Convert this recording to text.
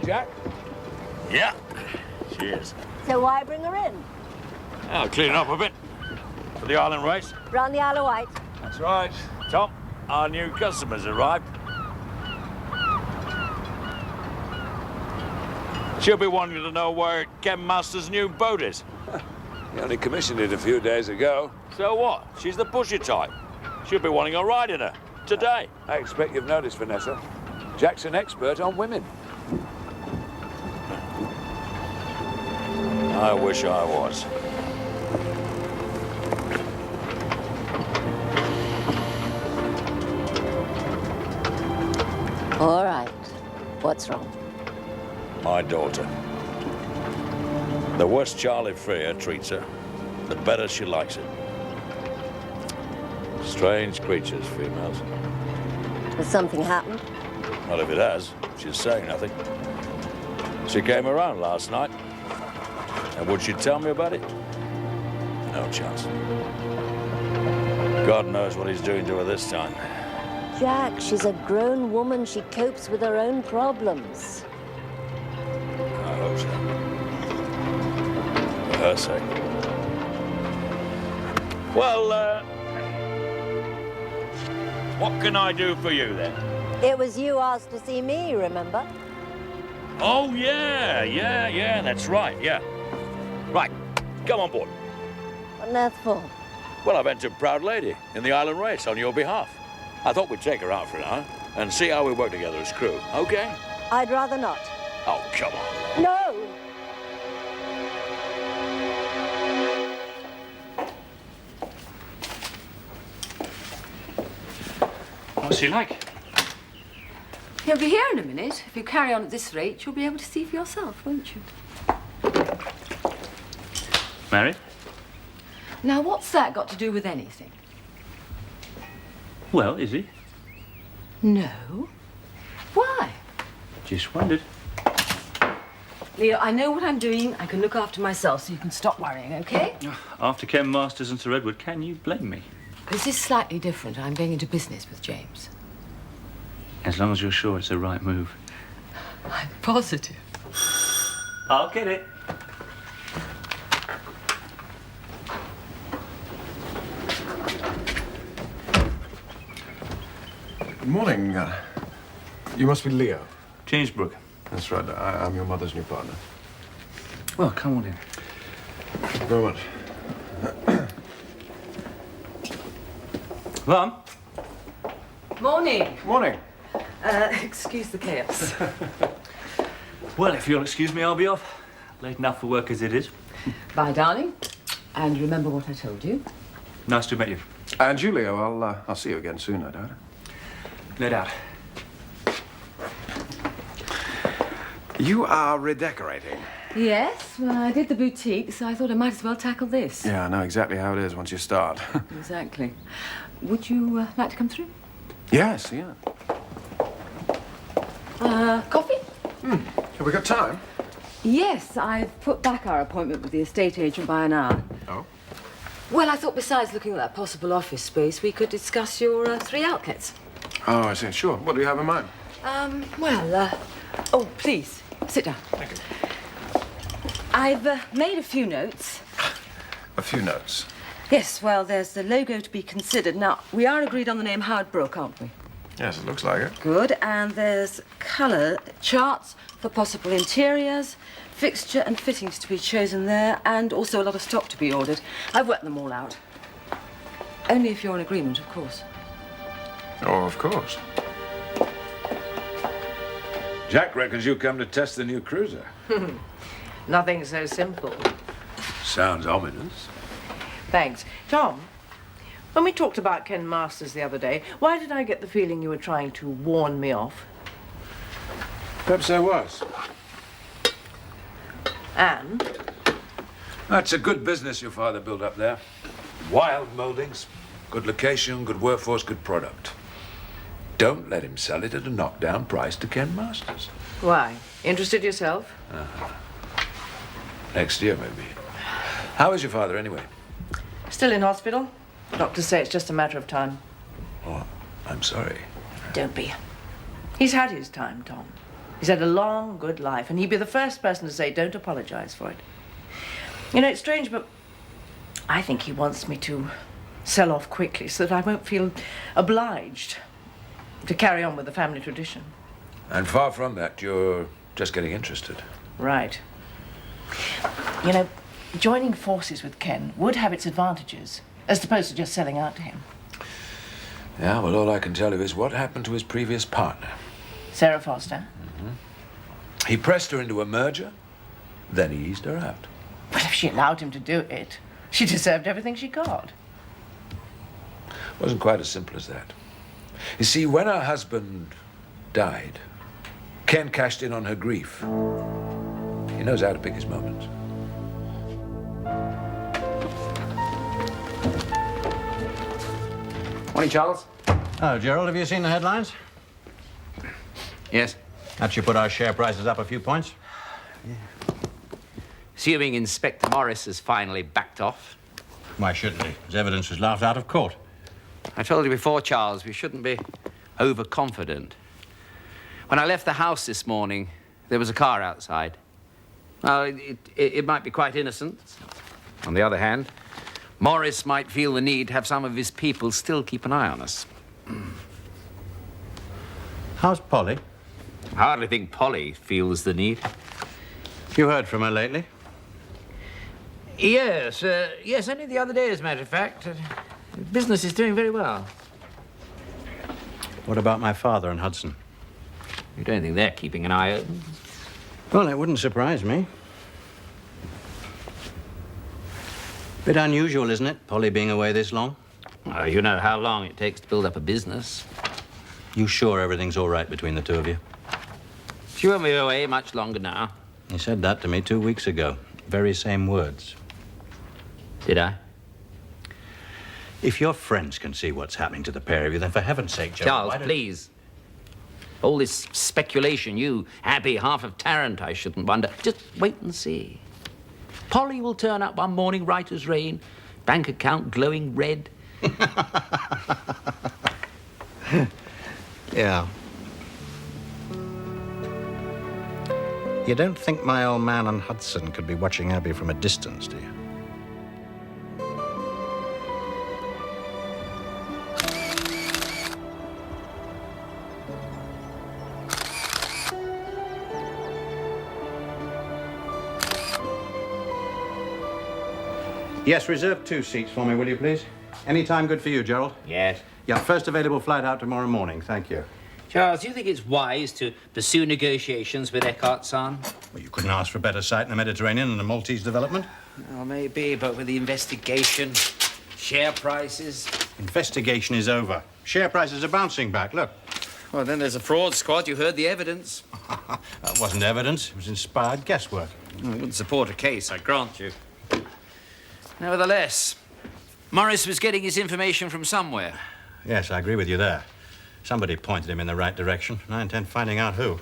Jack? Yeah, she is. So why bring her in? I'll clean it up a bit for the Island race. Round the Isle of Wight. That's right. Tom, our new customers arrived. She'll be wanting to know where Ken Master's new boat is. He only commissioned it a few days ago. So what? She's the pusher type. She'll be wanting a ride in her today. I expect you've noticed, Vanessa. Jack's an expert on women. I wish I was. All right. What's wrong? My daughter. The worse Charlie Freer treats her, the better she likes it. Strange creatures, females. Has something happened? Well, if it has, she's saying nothing. She came around last night. And would she tell me about it? No chance. God knows what he's doing to her this time. Jack, she's a grown woman. She copes with her own problems. I hope so. For her sake. Well, what can I do for you then? It was you asked to see me, remember? Oh, yeah, that's right, yeah. Right, come on board. What on earth for? Well, I've entered Proud Lady in the Island race on your behalf. I thought we'd take her out for an hour and see how we work together as crew, okay? I'd rather not. Oh, come on. No! What's she like? He'll be here in a minute. If you carry on at this rate, you'll be able to see for yourself, won't you? Married? Now, what's that got to do with anything? Well, is he? No. Why? Just wondered. Leo, I know what I'm doing. I can look after myself, so you can stop worrying, okay? After Ken Masters and Sir Edward, can you blame me? This is slightly different. I'm going into business with James. As long as you're sure it's the right move. I'm positive. I'll get it. Good morning. You must be Leo. James Brooke. That's right. I'm your mother's new partner. Well, come on in. Thank you very much. Mum? Morning. Morning. Excuse the chaos. Well, if you'll excuse me, I'll be off. Late enough for work as it is. Bye, darling. And remember what I told you. Nice to meet you. And you, Leo, I'll see you again soon, no doubt. No doubt. You are redecorating. Yes, well, I did the boutique, so I thought I might as well tackle this. Yeah, I know exactly how it is once you start. Exactly. Would you like to come through? Yes, yeah. Coffee? Have we got time? Yes, I've put back our appointment with the estate agent by an hour. Oh? Well, I thought besides looking at that possible office space, we could discuss your 3 outlets. Oh, I see. Sure. What do you have in mind? Oh, please, sit down. Thank you. I've made a few notes. A few notes. Yes, well, there's the logo to be considered. Now, we are agreed on the name Howard Brooke, aren't we? Yes, it looks like it. Good, and there's colour charts for possible interiors, fixture and fittings to be chosen there, and also a lot of stock to be ordered. I've worked them all out. Only if you're in agreement, of course. Oh, of course. Jack reckons you come to test the new cruiser. Nothing so simple. Sounds ominous. Thanks. Tom, when we talked about Ken Masters the other day, why did I get the feeling you were trying to warn me off? Perhaps I was. And? That's a good business your father built up there. Wild mouldings, good location, good workforce, good product. Don't let him sell it at a knockdown price to Ken Masters. Why? Interested yourself? Next year, maybe. How is your father, anyway? Still in hospital. Doctors say it's just a matter of time. Oh, I'm sorry. Don't be. He's had his time, Tom. He's had a long, good life, and he'd be the first person to say, don't apologize for it. You know, it's strange, but I think he wants me to sell off quickly so that I won't feel obliged to carry on with the family tradition. And far from that, you're just getting interested. Right. You know, joining forces with Ken would have its advantages, as opposed to just selling out to him. Yeah, well, all I can tell you is what happened to his previous partner. Sarah Foster. He pressed her into a merger, then he eased her out. But if she allowed him to do it, she deserved everything she got. Wasn't quite as simple as that. You see, when her husband died, Ken cashed in on her grief. He knows how to pick his moments. Morning, Charles. Oh, Gerald, have you seen the headlines? Yes. That should put our share prices up a few points. Assuming Inspector Morris has finally backed off. Why shouldn't he? His evidence was laughed out of court. I told you before, Charles, we shouldn't be overconfident. When I left the house this morning, there was a car outside. Well, it might be quite innocent. On the other hand, Morris might feel the need to have some of his people still keep an eye on us. How's Polly? I hardly think Polly feels the need. You heard from her lately? Yes, yes, only the other day, as a matter of fact. Business is doing very well. What about my father and Hudson? You don't think they're keeping an eye open? Well, it wouldn't surprise me. Bit unusual, isn't it, Polly being away this long? Oh, you know how long it takes to build up a business. You sure everything's all right between the two of you? She won't be away much longer now. He said that to me 2 weeks ago. Very same words. Did I? If your friends can see what's happening to the pair of you, then for heaven's sake, Gerald, Charles, why don't- please. All this speculation, you, Abby, half of Tarrant, I shouldn't wonder. Just wait and see. Polly will turn up one morning right as rain, bank account glowing red. Yeah. You don't think my old man and Hudson could be watching Abby from a distance, do you? Yes, reserve 2 seats for me, will you, please? Any time good for you, Gerald? Yes. Yeah, first available flight out tomorrow morning. Thank you. Charles, do you think it's wise to pursue negotiations with Eckhart Son? Well, you couldn't ask for a better site in the Mediterranean than the Maltese development. Well, maybe, but with the investigation, share prices. Investigation is over. Share prices are bouncing back. Look. Well, then there's a fraud squad. You heard the evidence. That wasn't evidence. It was inspired guesswork. I wouldn't support a case, I grant you. Nevertheless, Morris was getting his information from somewhere. Yes, I agree with you there. Somebody pointed him in the right direction, and I intend finding out who.